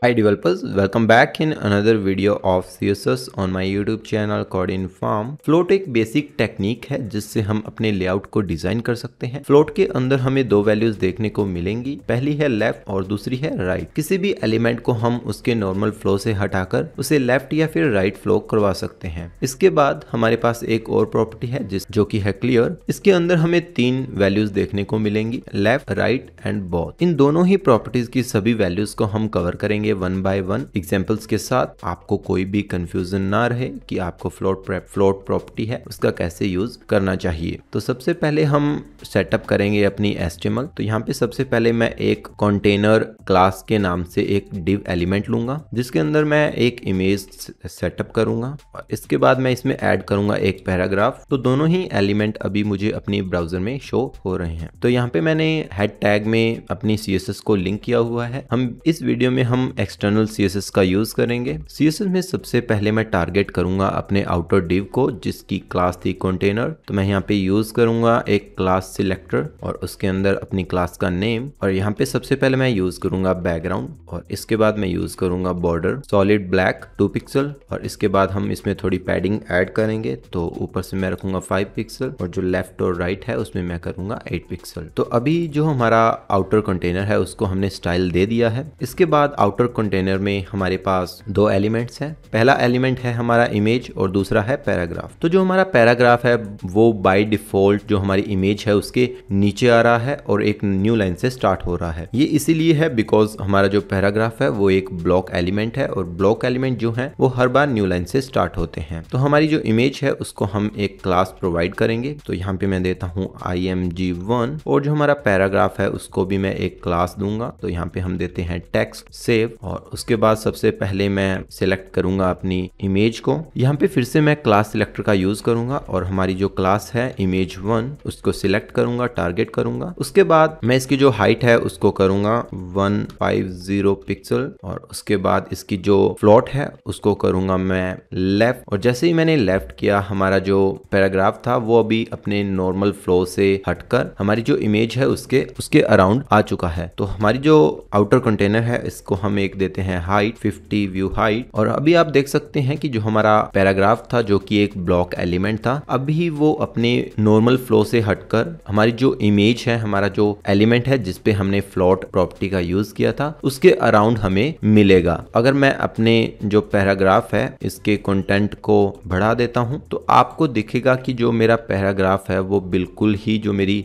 Hi developers, welcome back in another video of CSS on my YouTube channel CodeInFarm। Float एक basic technique है जिससे हम अपने layout को डिजाइन कर सकते हैं। फ्लोट के अंदर हमें दो वैल्यूज देखने को मिलेंगी, पहली है लेफ्ट और दूसरी है राइट। किसी भी एलिमेंट को हम उसके नॉर्मल फ्लो से हटाकर उसे लेफ्ट या फिर राइट फ्लो करवा सकते हैं। इसके बाद हमारे पास एक और प्रॉपर्टी है जो कि है क्लियर। इसके अंदर हमें तीन वैल्यूज देखने को मिलेंगी, लेफ्ट, राइट एंड बोथ। इन दोनों ही प्रॉपर्टीज की सभी वैल्यूज को हम कवर करेंगे वन बाय वन एग्जांपल्स के साथ। आपको कोई भी कंफ्यूजन ना रहे कि आपको फ्लोट प्रॉपर्टी है उसका कैसे यूज करना चाहिए। तो सबसे पहले हम सेटअप करेंगे अपनी HTML। तो यहाँ पे सबसे पहले मैं एक कंटेनर क्लास के नाम से एक डिव एलिमेंट लूंगा जिसके अंदर मैं एक इमेज सेटअप करूंगा और इसके बाद मैं इसमें ऐड करूंगा एक पैराग्राफ। तो दोनों ही एलिमेंट अभी मुझे अपनी ब्राउजर में शो हो रहे हैं। तो यहाँ पे मैंने हेड टैग में अपनी CSS को लिंक किया हुआ है। हम इस वीडियो में हम एक्सटर्नल CSS का यूज करेंगे। CSS में सबसे पहले मैं टारगेट करूंगा अपने आउटर डिव को जिसकी क्लास थी कंटेनर। तो मैं यहाँ पे यूज करूंगा एक क्लास सिलेक्टर और उसके अंदर अपनी क्लास का नेम, और यहाँ पे सबसे पहले मैं यूज करूंगा बैकग्राउंड और इसके बाद मैं यूज करूंगा बॉर्डर सॉलिड ब्लैक 2 पिक्सल और इसके बाद हम इसमें थोड़ी पैडिंग ऐड करेंगे। तो ऊपर से मैं रखूंगा 5 पिक्सल और जो लेफ्ट और राइट है उसमें मैं करूंगा 8 पिक्सल। तो अभी जो हमारा आउटर कंटेनर है उसको हमने स्टाइल दे दिया है। इसके बाद आउटर कंटेनर में हमारे पास दो एलिमेंट्स हैं। पहला एलिमेंट है हमारा इमेज और दूसरा है पैराग्राफ। तो जो हमारा पैराग्राफ है वो बाय डिफॉल्ट जो हमारी इमेज है उसके नीचे आ रहा है और एक न्यू लाइन से स्टार्ट हो रहा है। ये इसीलिए है बिकॉज हमारा जो पैराग्राफ है वो एक ब्लॉक एलिमेंट है और ब्लॉक एलिमेंट जो है वो हर बार न्यू लाइन से स्टार्ट होते हैं। तो हमारी जो इमेज है उसको हम एक क्लास प्रोवाइड करेंगे। तो यहाँ पे मैं देता हूँ img1 और जो हमारा पैराग्राफ है उसको भी मैं एक क्लास दूंगा। तो यहाँ पे हम देते हैं टेक्स्ट सेव और उसके बाद सबसे पहले मैं सिलेक्ट करूंगा अपनी इमेज को। यहाँ पे फिर से मैं क्लास सिलेक्टर का यूज करूंगा और हमारी जो क्लास है image1 उसको सिलेक्ट करूंगा, टारगेट करूंगा। उसके बाद मैं इसकी जो हाइट है उसको करूंगा 150 पिक्सल और उसके बाद इसकी जो फ्लोट है उसको करूंगा मैं लेफ्ट। और जैसे ही मैंने लेफ्ट किया हमारा जो पैराग्राफ था वो अभी अपने नॉर्मल फ्लो से हटकर हमारी जो इमेज है उसके अराउंड आ चुका है। तो हमारी जो आउटर कंटेनर है इसको हम एक देते हैं हाइट 50 व्यू हाइट। और अभी आप देख सकते हैं कि जो हमारा पैराग्राफ था जो कि एक ब्लॉक एलिमेंट था अभी वो अपने नॉर्मल फ्लो से हटकर हमारी जो इमेज है, हमारा जो एलिमेंट है जिसपे हमने फ्लोट प्रॉपर्टी का यूज किया था उसके अराउंड हमें मिलेगा। अगर मैं अपने जो पैराग्राफ है इसके कंटेंट को बढ़ा देता हूं तो आपको दिखेगा कि जो मेरा पैराग्राफ है वो बिल्कुल ही जो मेरी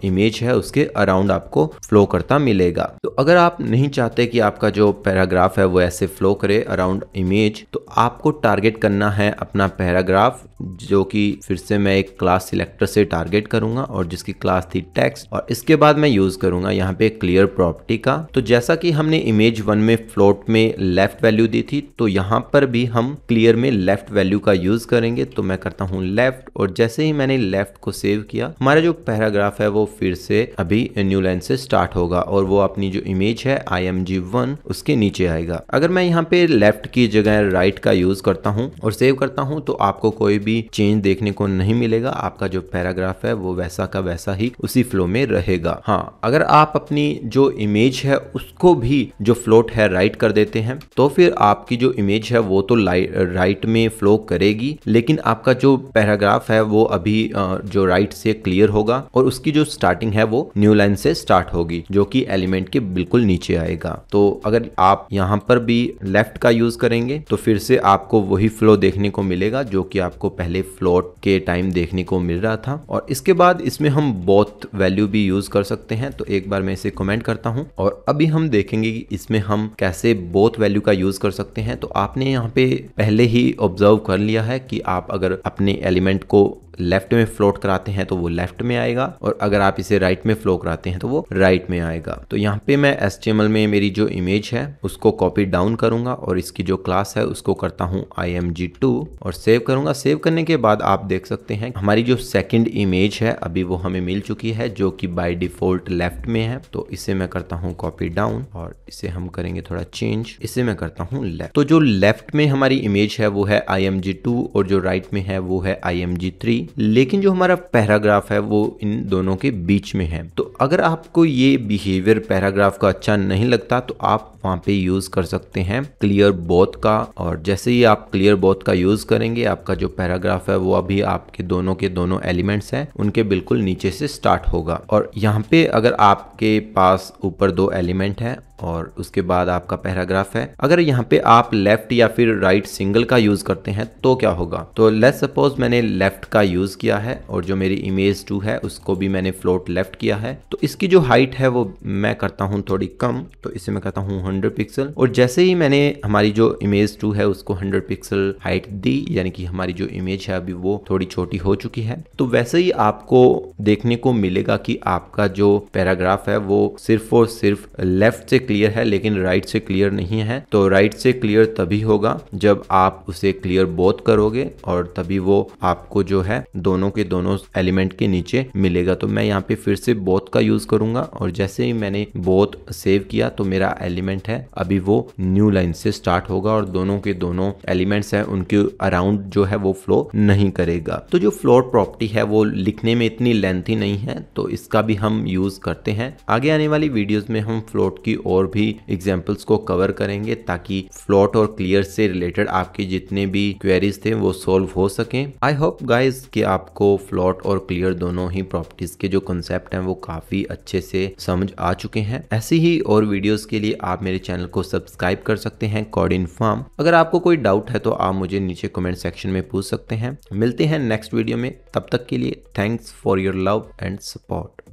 इमेज है उसके अराउंड आपको फ्लो करता मिलेगा। तो अगर आप नहीं चाहते कि आपका जो पैराग्राफ है वो ऐसे फ्लो करे अराउंड इमेज तो आपको टारगेट करना है अपना पैराग्राफ जो कि फिर से मैं एक क्लास सिलेक्टर से टारगेट करूंगा और जिसकी क्लास थी टेक्स्ट। और इसके बाद मैं यूज करूंगा यहाँ पे क्लियर प्रॉपर्टी का। तो जैसा कि हमने इमेज 1 में फ्लोट में लेफ्ट वैल्यू दी थी तो यहाँ पर भी हम क्लियर में लेफ्ट वैल्यू का यूज करेंगे। तो मैं करता हूँ लेफ्ट और जैसे ही मैंने लेफ्ट को सेव किया हमारा जो पैराग्राफ है वो फिर से अभी न्यू लाइन से स्टार्ट होगा और वो अपनी जो इमेज है img1 उसके नीचे आएगा। अगर मैं यहाँ पे लेफ्ट की जगह राइट का यूज करता हूँ और सेव करता हूँ तो आपको कोई भी चेंज देखने को नहीं मिलेगा। आपका जो पैराग्राफ है वो वैसा का वैसा ही उसी फ्लो में रहेगा। हाँ, अगर आप अपनी जो इमेज है उसको भी जो फ्लोट है राइट कर देते हैं तो फिर आपकी जो इमेज है वो तो राइट में फ्लो करेगी लेकिन आपका जो पैराग्राफ है वो अभी जो राइट से क्लियर होगा और उसकी जो स्टार्टिंग है वो न्यू लाइन से स्टार्ट होगी जो कि एलिमेंट के बिल्कुल नीचे आएगा। तो अगर आप यहाँ पर भी लेफ्ट का यूज करेंगे तो फिर से आपको वही फ्लो देखने को मिलेगा जो कि आपको पहले फ्लोट के टाइम देखने को मिल रहा था। और इसके बाद इसमें हम बोथ वैल्यू भी यूज कर सकते हैं। तो एक बार मैं इसे कमेंट करता हूं और अभी हम देखेंगे कि इसमें हम कैसे बोथ वैल्यू का यूज कर सकते हैं। तो आपने यहाँ पे पहले ही ऑब्जर्व कर लिया है कि आप अगर अपने एलिमेंट को लेफ्ट में फ्लोट कराते हैं तो वो लेफ्ट में आएगा और अगर आप इसे राइट में फ्लो कराते हैं तो वो राइट में आएगा। तो यहाँ पे मैं HTML में मेरी जो इमेज है उसको कॉपी डाउन करूंगा और इसकी जो क्लास है उसको करता हूँ img2 और सेव करूंगा। सेव करने के बाद आप देख सकते हैं हमारी जो सेकंड इमेज है अभी वो हमें मिल चुकी है जो कि बाय डिफॉल्ट लेफ्ट में है। तो इसे मैं करता हूँ कॉपी डाउन और इसे हम करेंगे थोड़ा चेंज, इसे मैं करता हूँ लेफ्ट। तो जो लेफ्ट में हमारी इमेज है वो है img2 और जो राइट में है वो है img3। लेकिन जो हमारा पैराग्राफ है वो इन दोनों के बीच में है। तो अगर आपको ये बिहेवियर पैराग्राफ का अच्छा नहीं लगता तो आप वहां पे यूज कर सकते हैं क्लियर बोथ का, और जैसे ही आप क्लियर बोथ का यूज करेंगे आपका जो पैराग्राफ है वो अभी आपके दोनों के दोनों एलिमेंट्स हैं उनके बिल्कुल नीचे से स्टार्ट होगा। और यहाँ पे अगर आपके पास ऊपर 2 एलिमेंट है और उसके बाद आपका पैराग्राफ है, अगर यहाँ पे आप लेफ्ट या फिर राइट सिंगल का यूज करते हैं तो क्या होगा। तो लेट्स सपोज मैंने लेफ्ट का यूज किया है और जो मेरी इमेज 2 है उसको भी मैंने फ्लोट लेफ्ट किया है। तो इसकी जो हाइट है वो मैं करता हूँ थोड़ी कम, तो इसे मैं करता हूँ 100 पिक्सल। और जैसे ही मैंने हमारी जो इमेज 2 है उसको 100 पिक्सल हाइट दी, यानी कि हमारी जो इमेज है अभी वो थोड़ी छोटी हो चुकी है। तो वैसे ही आपको देखने को मिलेगा कि आपका जो पैराग्राफ है वो सिर्फ और सिर्फ लेफ्ट से क्लियर है लेकिन राइट से क्लियर नहीं है। तो राइट से क्लियर तभी होगा जब आप उसे क्लियर बोथ करोगे और तभी वो आपको जो है दोनों के दोनों एलिमेंट के नीचे मिलेगा। तो मैं यहाँ पे फिर से बोथ का यूज करूंगा और जैसे ही मैंने बोथ सेव किया तो मेरा एलिमेंट है अभी वो न्यू लाइन से स्टार्ट होगा और दोनों के दोनों एलिमेंट्स हैं उनके अराउंड जो है वो फ्लो नहीं करेगा। तो जो फ्लोट प्रॉपर्टी है वो लिखने में इतनी लेंथी नहीं है तो इसका भी हम यूज करते हैं। आगे आने वाली वीडियोस में हम फ्लोट की और भी एग्जाम्पल्स को कवर करेंगे ताकि फ्लोट और क्लियर से रिलेटेड आपके जितने भी क्वेरीज थे वो सॉल्व हो सकें। आई होप गाइज कि आपको फ्लोट और क्लियर दोनों ही प्रॉपर्टीज के जो कंसेप्ट हैं वो काफी अच्छे से समझ आ चुके हैं। ऐसी ही और वीडियोस के लिए आप मेरे चैनल को सब्सक्राइब कर सकते हैं कोडिनफॉर्म। अगर आपको कोई डाउट है तो आप मुझे नीचे कमेंट सेक्शन में पूछ सकते हैं। मिलते हैं नेक्स्ट वीडियो में, तब तक के लिए thanks for your love and support.